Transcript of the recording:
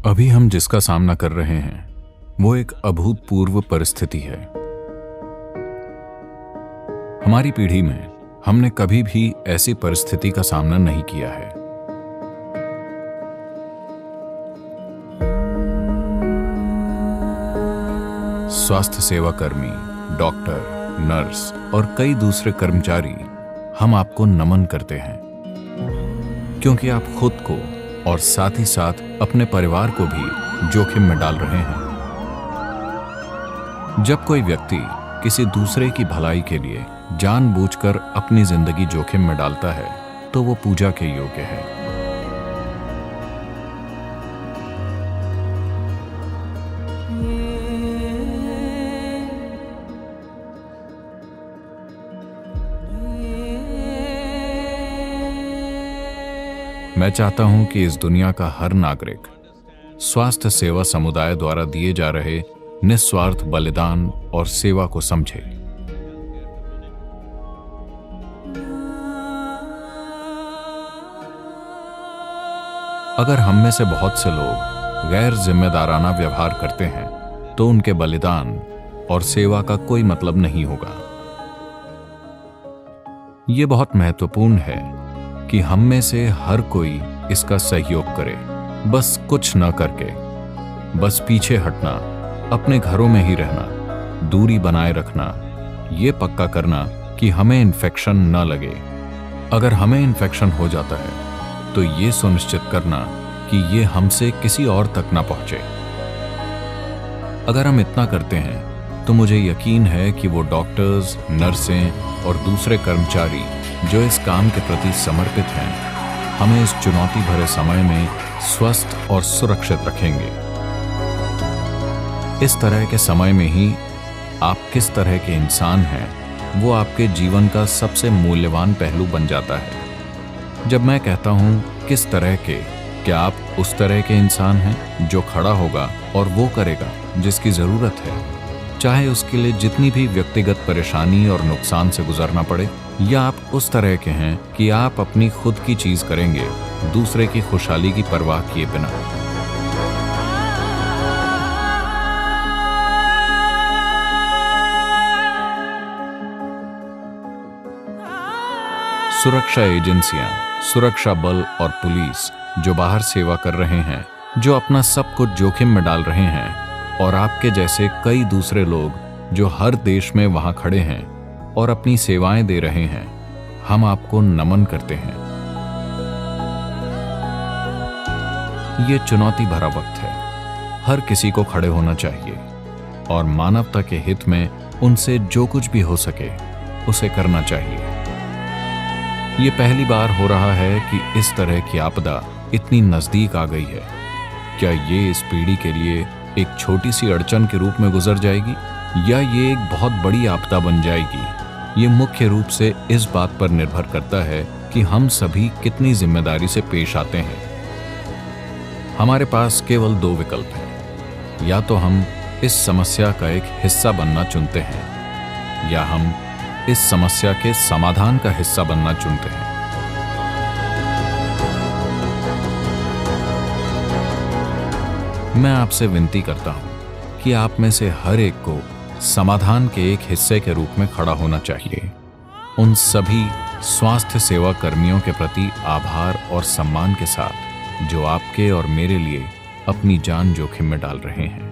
अभी हम जिसका सामना कर रहे हैं वो एक अभूतपूर्व परिस्थिति है। हमारी पीढ़ी में हमने कभी भी ऐसी परिस्थिति का सामना नहीं किया है। स्वास्थ्य सेवा कर्मी, डॉक्टर, नर्स और कई दूसरे कर्मचारी हम आपको नमन करते हैं, क्योंकि आप खुद को और साथ ही साथ अपने परिवार को भी जोखिम में डाल रहे हैं। जब कोई व्यक्ति किसी दूसरे की भलाई के लिए जानबूझकर अपनी जिंदगी जोखिम में डालता है तो वो पूजा के योग्य है। मैं चाहता हूं कि इस दुनिया का हर नागरिक स्वास्थ्य सेवा समुदाय द्वारा दिए जा रहे निस्वार्थ बलिदान और सेवा को समझे। अगर हम में से बहुत से लोग गैर जिम्मेदाराना व्यवहार करते हैं तो उनके बलिदान और सेवा का कोई मतलब नहीं होगा। यह बहुत महत्वपूर्ण है कि हम में से हर कोई इसका सहयोग करे, बस कुछ न करके, बस पीछे हटना, अपने घरों में ही रहना, दूरी बनाए रखना, ये पक्का करना कि हमें इन्फेक्शन न लगे। अगर हमें इन्फेक्शन हो जाता है तो ये सुनिश्चित करना कि ये हमसे किसी और तक ना पहुंचे। अगर हम इतना करते हैं तो मुझे यकीन है कि वो डॉक्टर्स, नर्सें और दूसरे कर्मचारी जो इस काम के प्रति समर्पित हैं, हमें इस चुनौती भरे समय में स्वस्थ और सुरक्षित रखेंगे। इस तरह के समय में ही आप किस तरह के इंसान हैं वो आपके जीवन का सबसे मूल्यवान पहलू बन जाता है। जब मैं कहता हूं किस तरह के, क्या आप उस तरह के इंसान हैं जो खड़ा होगा और वो करेगा जिसकी जरूरत है, चाहे उसके लिए जितनी भी व्यक्तिगत परेशानी और नुकसान से गुजरना पड़े, या आप उस तरह के हैं कि आप अपनी खुद की चीज करेंगे दूसरे की खुशहाली की परवाह किए बिना। सुरक्षा एजेंसियां, सुरक्षा बल और पुलिस जो बाहर सेवा कर रहे हैं, जो अपना सब कुछ जोखिम में डाल रहे हैं, और आपके जैसे कई दूसरे लोग जो हर देश में वहां खड़े हैं और अपनी सेवाएं दे रहे हैं, हम आपको नमन करते हैं। ये चुनौती भरा वक्त है। हर किसी को खड़े होना चाहिए और मानवता के हित में उनसे जो कुछ भी हो सके उसे करना चाहिए। ये पहली बार हो रहा है कि इस तरह की आपदा इतनी नजदीक आ गई है। क्या ये इस पीढ़ी के लिए एक छोटी सी अड़चन के रूप में गुजर जाएगी या ये एक बहुत बड़ी आपदा बन जाएगी? ये मुख्य रूप से इस बात पर निर्भर करता है कि हम सभी कितनी जिम्मेदारी से पेश आते हैं। हमारे पास केवल दो विकल्प हैं, या तो हम इस समस्या का एक हिस्सा बनना चुनते हैं या हम इस समस्या के समाधान का हिस्सा बनना चुनते हैं। मैं आपसे विनती करता हूं कि आप में से हर एक को समाधान के एक हिस्से के रूप में खड़ा होना चाहिए। उन सभी स्वास्थ्य सेवा कर्मियों के प्रति आभार और सम्मान के साथ जो आपके और मेरे लिए अपनी जान जोखिम में डाल रहे हैं।